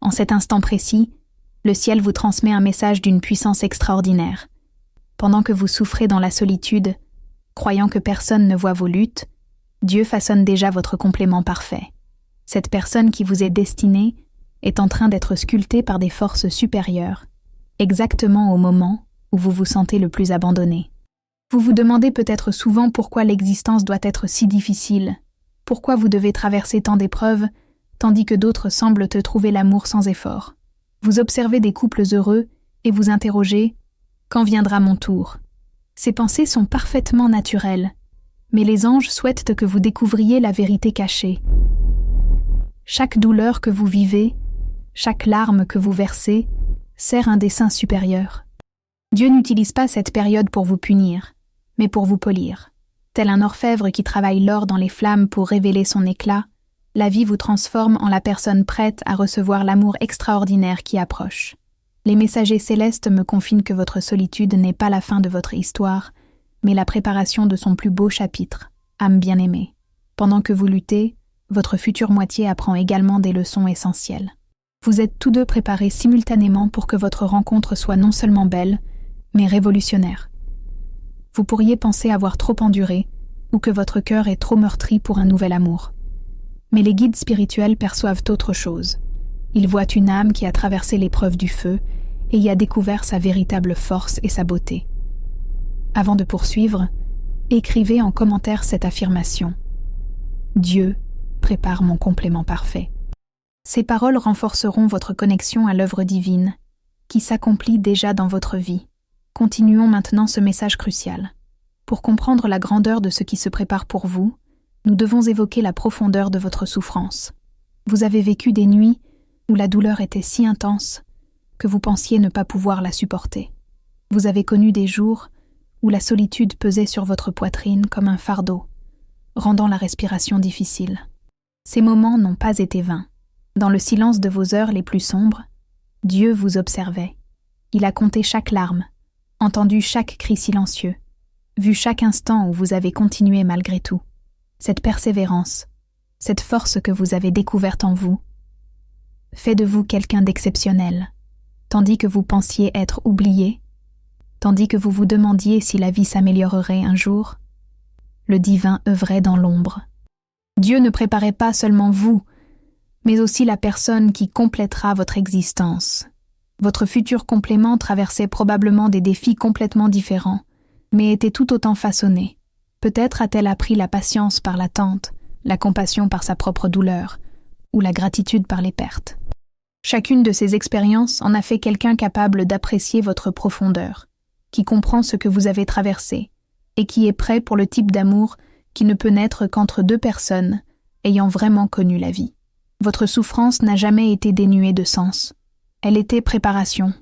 En cet instant précis, le ciel vous transmet un message d'une puissance extraordinaire. Pendant que vous souffrez dans la solitude, croyant que personne ne voit vos luttes, Dieu façonne déjà votre complément parfait. Cette personne qui vous est destinée est en train d'être sculptée par des forces supérieures, exactement au moment où vous vous sentez le plus abandonné. Vous vous demandez peut-être souvent pourquoi l'existence doit être si difficile, pourquoi vous devez traverser tant d'épreuves, tandis que d'autres semblent te trouver l'amour sans effort. Vous observez des couples heureux et vous interrogez « Quand viendra mon tour ?» Ces pensées sont parfaitement naturelles, mais les anges souhaitent que vous découvriez la vérité cachée. Chaque douleur que vous vivez, chaque larme que vous versez, sert un dessein supérieur. Dieu n'utilise pas cette période pour vous punir, mais pour vous polir. Tel un orfèvre qui travaille l'or dans les flammes pour révéler son éclat, la vie vous transforme en la personne prête à recevoir l'amour extraordinaire qui approche. Les messagers célestes me confient que votre solitude n'est pas la fin de votre histoire, mais la préparation de son plus beau chapitre, âme bien-aimée. Pendant que vous luttez, votre future moitié apprend également des leçons essentielles. Vous êtes tous deux préparés simultanément pour que votre rencontre soit non seulement belle, mais révolutionnaire. Vous pourriez penser avoir trop enduré, ou que votre cœur est trop meurtri pour un nouvel amour. Mais les guides spirituels perçoivent autre chose. Ils voient une âme qui a traversé l'épreuve du feu et y a découvert sa véritable force et sa beauté. Avant de poursuivre, écrivez en commentaire cette affirmation. Dieu prépare mon complément parfait. Ces paroles renforceront votre connexion à l'œuvre divine, qui s'accomplit déjà dans votre vie. Continuons maintenant ce message crucial. Pour comprendre la grandeur de ce qui se prépare pour vous, nous devons évoquer la profondeur de votre souffrance. Vous avez vécu des nuits où la douleur était si intense que vous pensiez ne pas pouvoir la supporter. Vous avez connu des jours où la solitude pesait sur votre poitrine comme un fardeau, rendant la respiration difficile. Ces moments n'ont pas été vains. Dans le silence de vos heures les plus sombres, Dieu vous observait. Il a compté chaque larme, entendu chaque cri silencieux, vu chaque instant où vous avez continué malgré tout. Cette persévérance, cette force que vous avez découverte en vous, fait de vous quelqu'un d'exceptionnel, tandis que vous pensiez être oublié, tandis que vous vous demandiez si la vie s'améliorerait un jour, le divin œuvrait dans l'ombre. Dieu ne préparait pas seulement vous, mais aussi la personne qui complétera votre existence. Votre futur complément traversait probablement des défis complètement différents, mais était tout autant façonné. Peut-être a-t-elle appris la patience par l'attente, la compassion par sa propre douleur, ou la gratitude par les pertes. Chacune de ces expériences en a fait quelqu'un capable d'apprécier votre profondeur, qui comprend ce que vous avez traversé, et qui est prêt pour le type d'amour qui ne peut naître qu'entre deux personnes ayant vraiment connu la vie. Votre souffrance n'a jamais été dénuée de sens. Elle était préparation,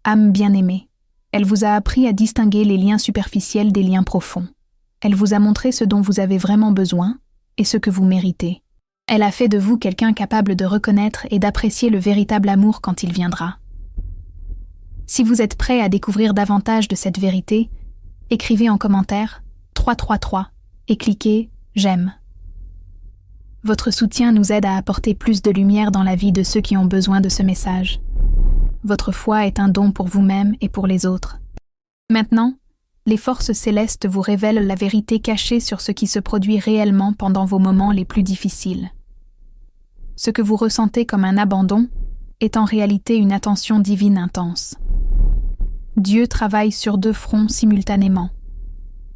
âme bien-aimée. Elle vous a appris à distinguer les liens superficiels des liens profonds. Elle vous a montré ce dont vous avez vraiment besoin et ce que vous méritez. Elle a fait de vous quelqu'un capable de reconnaître et d'apprécier le véritable amour quand il viendra. Si vous êtes prêt à découvrir davantage de cette vérité, écrivez en commentaire 333 et cliquez « J'aime ». Votre soutien nous aide à apporter plus de lumière dans la vie de ceux qui ont besoin de ce message. Votre foi est un don pour vous-même et pour les autres. Maintenant, les forces célestes vous révèlent la vérité cachée sur ce qui se produit réellement pendant vos moments les plus difficiles. Ce que vous ressentez comme un abandon est en réalité une attention divine intense. Dieu travaille sur deux fronts simultanément.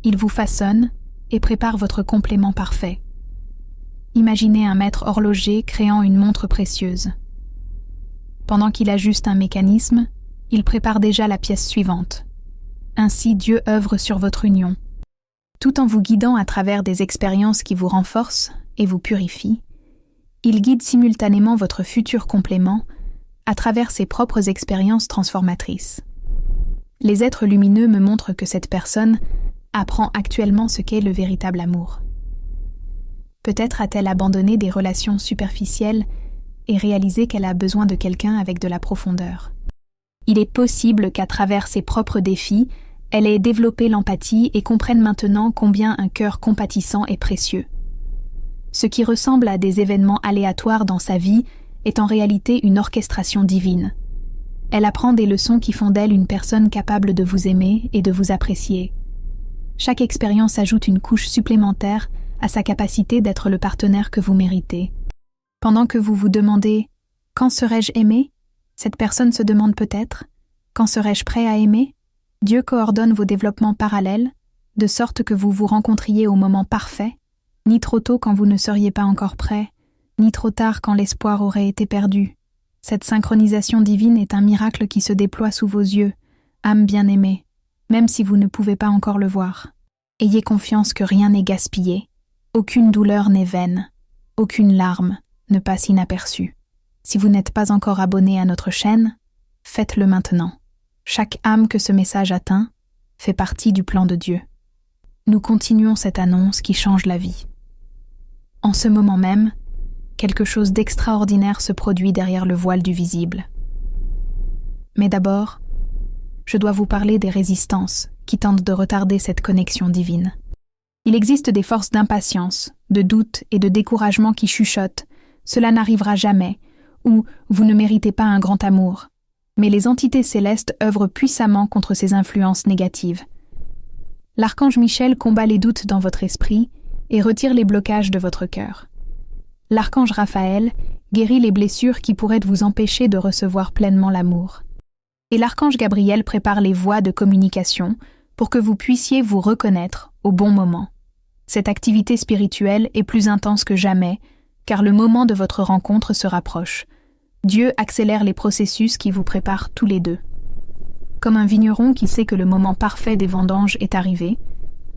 Il vous façonne et prépare votre complément parfait. Imaginez un maître horloger créant une montre précieuse. Pendant qu'il ajuste un mécanisme, il prépare déjà la pièce suivante. Ainsi, Dieu œuvre sur votre union. Tout en vous guidant à travers des expériences qui vous renforcent et vous purifient, il guide simultanément votre futur complément à travers ses propres expériences transformatrices. Les êtres lumineux me montrent que cette personne apprend actuellement ce qu'est le véritable amour. Peut-être a-t-elle abandonné des relations superficielles et réalisé qu'elle a besoin de quelqu'un avec de la profondeur. Il est possible qu'à travers ses propres défis, elle ait développé l'empathie et comprenne maintenant combien un cœur compatissant est précieux. Ce qui ressemble à des événements aléatoires dans sa vie est en réalité une orchestration divine. Elle apprend des leçons qui font d'elle une personne capable de vous aimer et de vous apprécier. Chaque expérience ajoute une couche supplémentaire à sa capacité d'être le partenaire que vous méritez. Pendant que vous vous demandez « Quand serai-je aimé ?» cette personne se demande peut-être « Quand serai-je prêt à aimer ?» Dieu coordonne vos développements parallèles, de sorte que vous vous rencontriez au moment parfait, ni trop tôt quand vous ne seriez pas encore prêt, ni trop tard quand l'espoir aurait été perdu. Cette synchronisation divine est un miracle qui se déploie sous vos yeux, âme bien-aimée, même si vous ne pouvez pas encore le voir. Ayez confiance que rien n'est gaspillé, aucune douleur n'est vaine, aucune larme ne passe inaperçue. Si vous n'êtes pas encore abonné à notre chaîne, faites-le maintenant. Chaque âme que ce message atteint fait partie du plan de Dieu. Nous continuons cette annonce qui change la vie. En ce moment même, quelque chose d'extraordinaire se produit derrière le voile du visible. Mais d'abord, je dois vous parler des résistances qui tentent de retarder cette connexion divine. Il existe des forces d'impatience, de doute et de découragement qui chuchotent « Cela n'arrivera jamais » ou « Vous ne méritez pas un grand amour ». Mais les entités célestes œuvrent puissamment contre ces influences négatives. L'archange Michel combat les doutes dans votre esprit et retire les blocages de votre cœur. L'archange Raphaël guérit les blessures qui pourraient vous empêcher de recevoir pleinement l'amour. Et l'archange Gabriel prépare les voies de communication pour que vous puissiez vous reconnaître au bon moment. Cette activité spirituelle est plus intense que jamais, car le moment de votre rencontre se rapproche. Dieu accélère les processus qui vous préparent tous les deux. Comme un vigneron qui sait que le moment parfait des vendanges est arrivé,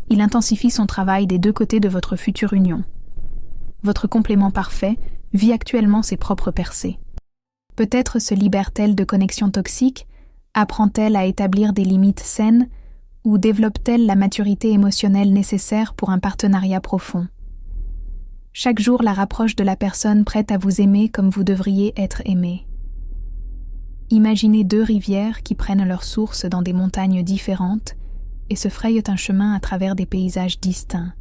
il intensifie son travail des deux côtés de votre future union. Votre complément parfait vit actuellement ses propres percées. Peut-être se libère-t-elle de connexions toxiques, apprend-elle à établir des limites saines ou développe-t-elle la maturité émotionnelle nécessaire pour un partenariat profond. Chaque jour la rapproche de la personne prête à vous aimer comme vous devriez être aimé. Imaginez deux rivières qui prennent leur source dans des montagnes différentes et se frayent un chemin à travers des paysages distincts.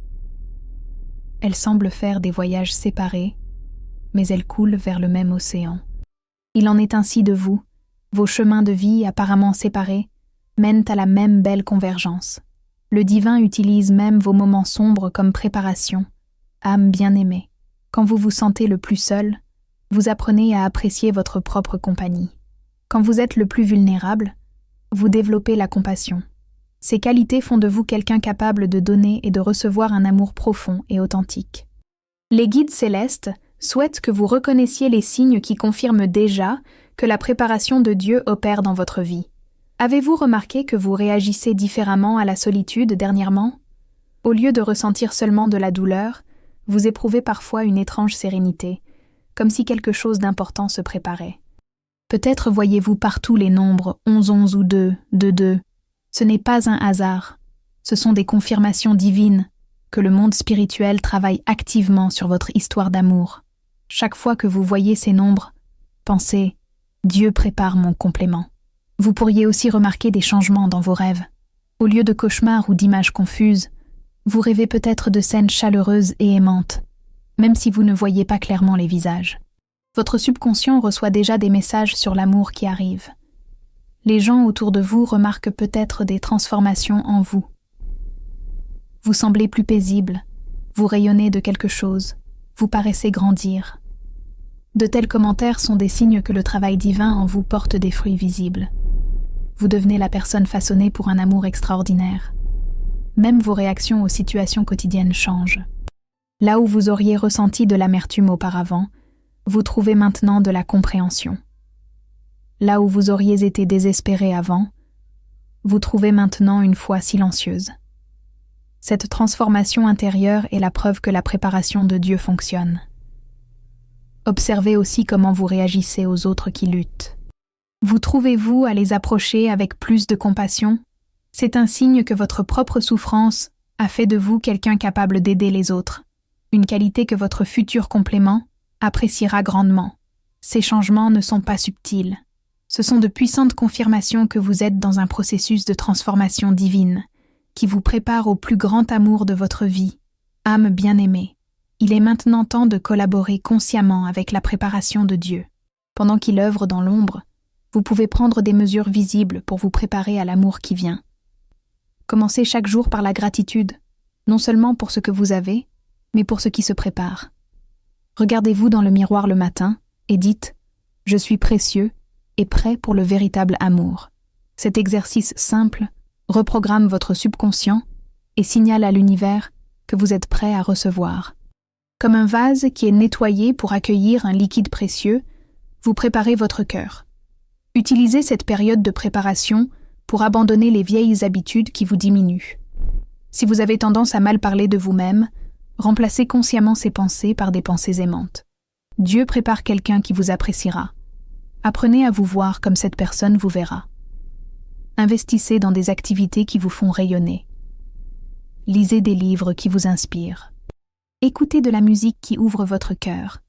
Elles semblent faire des voyages séparés, mais elles coulent vers le même océan. Il en est ainsi de vous, vos chemins de vie apparemment séparés mènent à la même belle convergence. Le divin utilise même vos moments sombres comme préparation. Âme bien-aimée, quand vous vous sentez le plus seul, vous apprenez à apprécier votre propre compagnie. Quand vous êtes le plus vulnérable, vous développez la compassion. Ces qualités font de vous quelqu'un capable de donner et de recevoir un amour profond et authentique. Les guides célestes souhaitent que vous reconnaissiez les signes qui confirment déjà que la préparation de Dieu opère dans votre vie. Avez-vous remarqué que vous réagissez différemment à la solitude dernièrement? Au lieu de ressentir seulement de la douleur, vous éprouvez parfois une étrange sérénité, comme si quelque chose d'important se préparait. Peut-être voyez-vous partout les nombres 11, 11 ou 2, 2, 2. Ce n'est pas un hasard, ce sont des confirmations divines que le monde spirituel travaille activement sur votre histoire d'amour. Chaque fois que vous voyez ces nombres, pensez « Dieu prépare mon complément ». Vous pourriez aussi remarquer des changements dans vos rêves. Au lieu de cauchemars ou d'images confuses, vous rêvez peut-être de scènes chaleureuses et aimantes, même si vous ne voyez pas clairement les visages. Votre subconscient reçoit déjà des messages sur l'amour qui arrive. Les gens autour de vous remarquent peut-être des transformations en vous. Vous semblez plus paisible, vous rayonnez de quelque chose, vous paraissez grandir. De tels commentaires sont des signes que le travail divin en vous porte des fruits visibles. Vous devenez la personne façonnée pour un amour extraordinaire. Même vos réactions aux situations quotidiennes changent. Là où vous auriez ressenti de l'amertume auparavant, vous trouvez maintenant de la compréhension. Là où vous auriez été désespéré avant, vous trouvez maintenant une foi silencieuse. Cette transformation intérieure est la preuve que la préparation de Dieu fonctionne. Observez aussi comment vous réagissez aux autres qui luttent. Vous trouvez-vous à les approcher avec plus de compassion? C'est un signe que votre propre souffrance a fait de vous quelqu'un capable d'aider les autres, une qualité que votre futur complément appréciera grandement. Ces changements ne sont pas subtils. Ce sont de puissantes confirmations que vous êtes dans un processus de transformation divine, qui vous prépare au plus grand amour de votre vie. Âme bien-aimée, il est maintenant temps de collaborer consciemment avec la préparation de Dieu. Pendant qu'il œuvre dans l'ombre, vous pouvez prendre des mesures visibles pour vous préparer à l'amour qui vient. Commencez chaque jour par la gratitude, non seulement pour ce que vous avez, mais pour ce qui se prépare. Regardez-vous dans le miroir le matin et dites « Je suis précieux et prêt pour le véritable amour ». Cet exercice simple reprogramme votre subconscient et signale à l'univers que vous êtes prêt à recevoir. Comme un vase qui est nettoyé pour accueillir un liquide précieux, vous préparez votre cœur. Utilisez cette période de préparation pour abandonner les vieilles habitudes qui vous diminuent. Si vous avez tendance à mal parler de vous-même, remplacez consciemment ces pensées par des pensées aimantes. Dieu prépare quelqu'un qui vous appréciera. Apprenez à vous voir comme cette personne vous verra. Investissez dans des activités qui vous font rayonner. Lisez des livres qui vous inspirent. Écoutez de la musique qui ouvre votre cœur.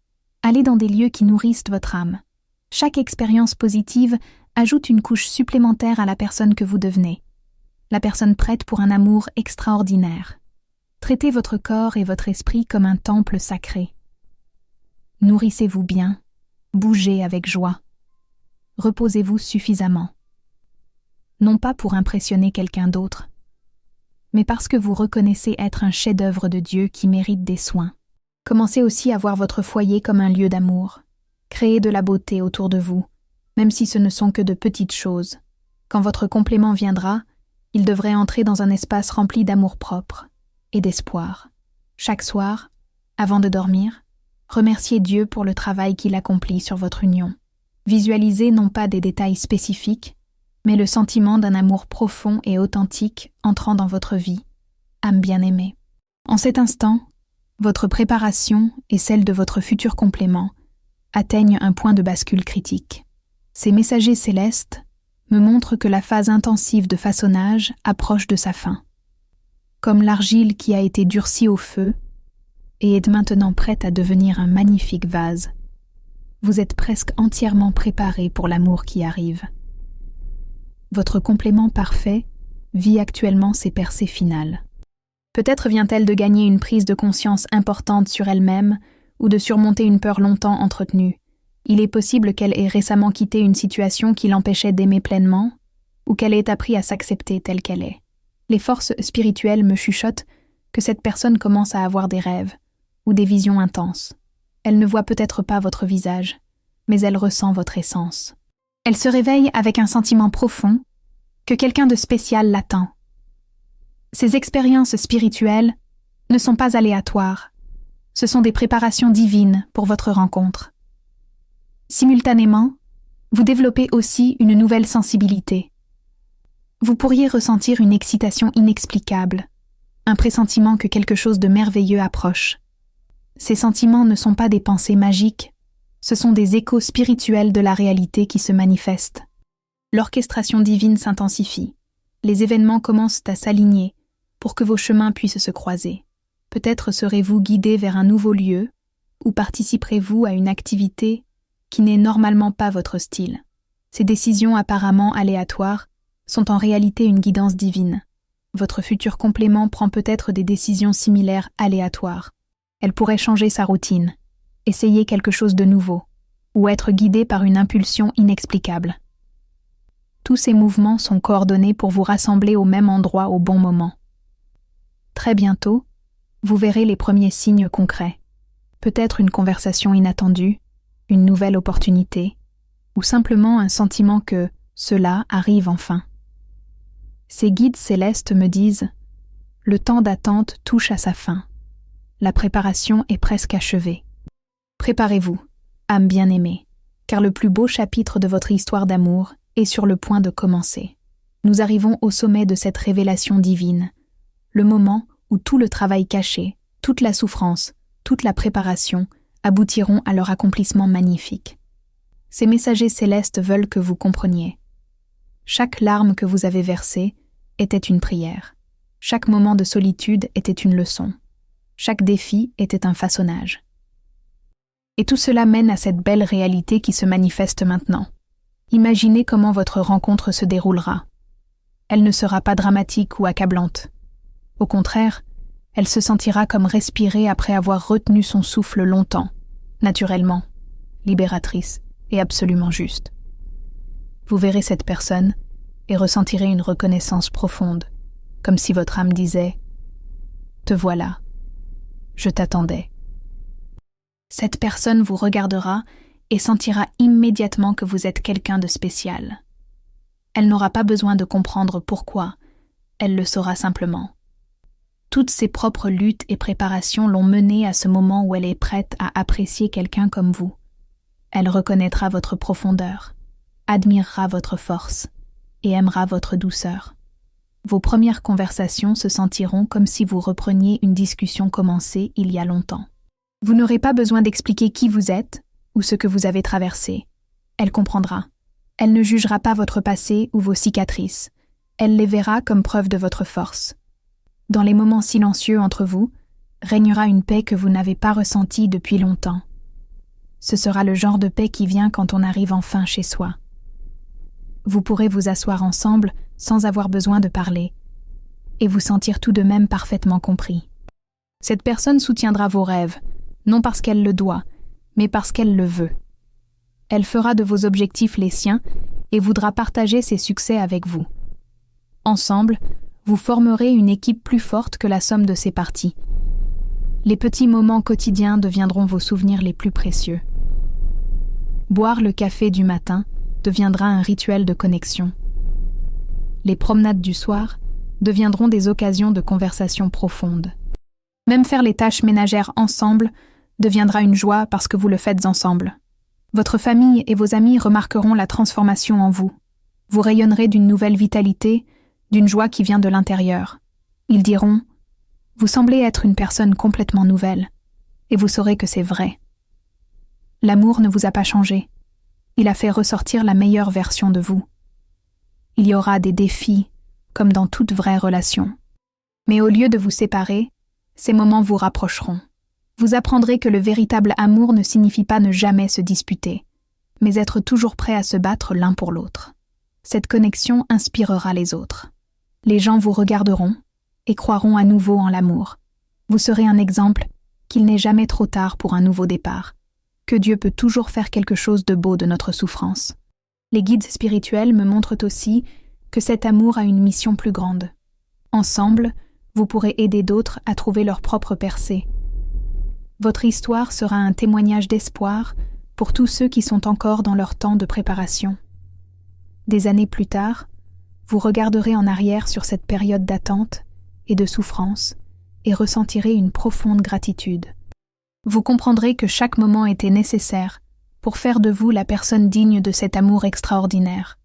Allez dans des lieux qui nourrissent votre âme. Chaque expérience positive ajoute une couche supplémentaire à la personne que vous devenez. La personne prête pour un amour extraordinaire. Traitez votre corps et votre esprit comme un temple sacré. Nourrissez-vous bien, bougez avec joie. Reposez-vous suffisamment. Non pas pour impressionner quelqu'un d'autre, mais parce que vous reconnaissez être un chef-d'œuvre de Dieu qui mérite des soins. Commencez aussi à voir votre foyer comme un lieu d'amour. Créez de la beauté autour de vous, même si ce ne sont que de petites choses. Quand votre complément viendra, il devrait entrer dans un espace rempli d'amour-propre et d'espoir. Chaque soir, avant de dormir, remerciez Dieu pour le travail qu'il accomplit sur votre union. Visualisez non pas des détails spécifiques, mais le sentiment d'un amour profond et authentique entrant dans votre vie, âme bien-aimée. En cet instant, votre préparation et celle de votre futur complément atteignent un point de bascule critique. Ces messagers célestes me montrent que la phase intensive de façonnage approche de sa fin. Comme l'argile qui a été durcie au feu et est maintenant prête à devenir un magnifique vase, vous êtes presque entièrement préparé pour l'amour qui arrive. Votre complément parfait vit actuellement ses percées finales. Peut-être vient-elle de gagner une prise de conscience importante sur elle-même ou de surmonter une peur longtemps entretenue. Il est possible qu'elle ait récemment quitté une situation qui l'empêchait d'aimer pleinement ou qu'elle ait appris à s'accepter telle qu'elle est. Les forces spirituelles me chuchotent que cette personne commence à avoir des rêves ou des visions intenses. Elle ne voit peut-être pas votre visage, mais elle ressent votre essence. Elle se réveille avec un sentiment profond que quelqu'un de spécial l'attend. Ces expériences spirituelles ne sont pas aléatoires. Ce sont des préparations divines pour votre rencontre. Simultanément, vous développez aussi une nouvelle sensibilité. Vous pourriez ressentir une excitation inexplicable, un pressentiment que quelque chose de merveilleux approche. Ces sentiments ne sont pas des pensées magiques, ce sont des échos spirituels de la réalité qui se manifestent. L'orchestration divine s'intensifie. Les événements commencent à s'aligner pour que vos chemins puissent se croiser. Peut-être serez-vous guidé vers un nouveau lieu ou participerez-vous à une activité qui n'est normalement pas votre style. Ces décisions apparemment aléatoires sont en réalité une guidance divine. Votre futur complément prend peut-être des décisions similaires aléatoires. Elle pourrait changer sa routine, essayer quelque chose de nouveau, ou être guidée par une impulsion inexplicable. Tous ces mouvements sont coordonnés pour vous rassembler au même endroit au bon moment. Très bientôt, vous verrez les premiers signes concrets. Peut-être une conversation inattendue, une nouvelle opportunité, ou simplement un sentiment que cela arrive enfin. Ces guides célestes me disent « Le temps d'attente touche à sa fin. La préparation est presque achevée. Préparez-vous, âme bien-aimée, car le plus beau chapitre de votre histoire d'amour est sur le point de commencer. Nous arrivons au sommet de cette révélation divine, le moment où tout le travail caché, toute la souffrance, toute la préparation aboutiront à leur accomplissement magnifique. Ces messagers célestes veulent que vous compreniez. Chaque larme que vous avez versée était une prière. Chaque moment de solitude était une leçon. Chaque défi était un façonnage. Et tout cela mène à cette belle réalité qui se manifeste maintenant. Imaginez comment votre rencontre se déroulera. Elle ne sera pas dramatique ou accablante. Au contraire, elle se sentira comme respirer après avoir retenu son souffle longtemps, naturellement, libératrice. et absolument juste. Vous verrez cette personne et ressentirez une reconnaissance profonde, comme si votre âme disait « Te voilà, je t'attendais ». Cette personne vous regardera et sentira immédiatement que vous êtes quelqu'un de spécial. Elle n'aura pas besoin de comprendre pourquoi, elle le saura simplement. Toutes ses propres luttes et préparations l'ont menée à ce moment où elle est prête à apprécier quelqu'un comme vous. Elle reconnaîtra votre profondeur, admirera votre force et aimera votre douceur. Vos premières conversations se sentiront comme si vous repreniez une discussion commencée il y a longtemps. Vous n'aurez pas besoin d'expliquer qui vous êtes ou ce que vous avez traversé. Elle comprendra. Elle ne jugera pas votre passé ou vos cicatrices. Elle les verra comme preuve de votre force. Dans les moments silencieux entre vous, régnera une paix que vous n'avez pas ressentie depuis longtemps. Ce sera le genre de paix qui vient quand on arrive enfin chez soi. Vous pourrez vous asseoir ensemble sans avoir besoin de parler, et vous sentir tout de même parfaitement compris. Cette personne soutiendra vos rêves, non parce qu'elle le doit, mais parce qu'elle le veut. Elle fera de vos objectifs les siens et voudra partager ses succès avec vous. Ensemble, vous formerez une équipe plus forte que la somme de ses parties. Les petits moments quotidiens deviendront vos souvenirs les plus précieux. Boire le café du matin deviendra un rituel de connexion. Les promenades du soir deviendront des occasions de conversation profonde. Même faire les tâches ménagères ensemble deviendra une joie parce que vous le faites ensemble. Votre famille et vos amis remarqueront la transformation en vous. Vous rayonnerez d'une nouvelle vitalité, d'une joie qui vient de l'intérieur. Ils diront « Vous semblez être une personne complètement nouvelle » et vous saurez que c'est vrai. L'amour ne vous a pas changé. Il a fait ressortir la meilleure version de vous. Il y aura des défis, comme dans toute vraie relation. Mais au lieu de vous séparer, ces moments vous rapprocheront. Vous apprendrez que le véritable amour ne signifie pas ne jamais se disputer, mais être toujours prêt à se battre l'un pour l'autre. Cette connexion inspirera les autres. Les gens vous regarderont et croiront à nouveau en l'amour. Vous serez un exemple qu'il n'est jamais trop tard pour un nouveau départ, que Dieu peut toujours faire quelque chose de beau de notre souffrance. Les guides spirituels me montrent aussi que cet amour a une mission plus grande. Ensemble, vous pourrez aider d'autres à trouver leur propre percée. Votre histoire sera un témoignage d'espoir pour tous ceux qui sont encore dans leur temps de préparation. Des années plus tard, vous regarderez en arrière sur cette période d'attente et de souffrance et ressentirez une profonde gratitude. Vous comprendrez que chaque moment était nécessaire pour faire de vous la personne digne de cet amour extraordinaire.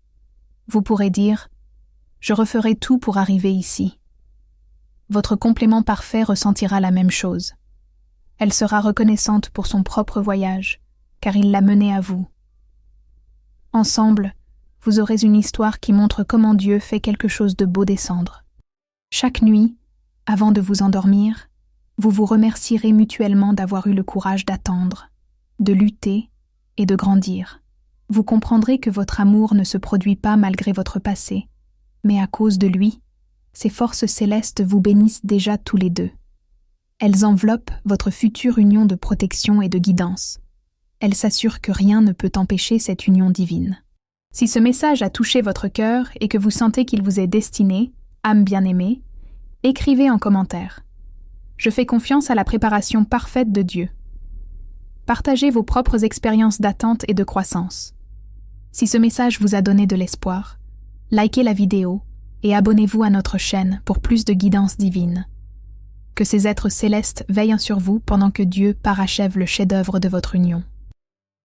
Vous pourrez dire « Je referai tout pour arriver ici ». Votre complément parfait ressentira la même chose. Elle sera reconnaissante pour son propre voyage, car il l'a menée à vous. Ensemble, vous aurez une histoire qui montre comment Dieu fait quelque chose de beau descendre. Chaque nuit, avant de vous endormir, vous vous remercierez mutuellement d'avoir eu le courage d'attendre, de lutter et de grandir. Vous comprendrez que votre amour ne se produit pas malgré votre passé, mais à cause de lui, ces forces célestes vous bénissent déjà tous les deux. Elles enveloppent votre future union de protection et de guidance. Elles s'assurent que rien ne peut empêcher cette union divine. Si ce message a touché votre cœur et que vous sentez qu'il vous est destiné, âme bien-aimée, écrivez en commentaire. Je fais confiance à la préparation parfaite de Dieu. Partagez vos propres expériences d'attente et de croissance. Si ce message vous a donné de l'espoir, likez la vidéo et abonnez-vous à notre chaîne pour plus de guidance divine. Que ces êtres célestes veillent sur vous pendant que Dieu parachève le chef-d'œuvre de votre union.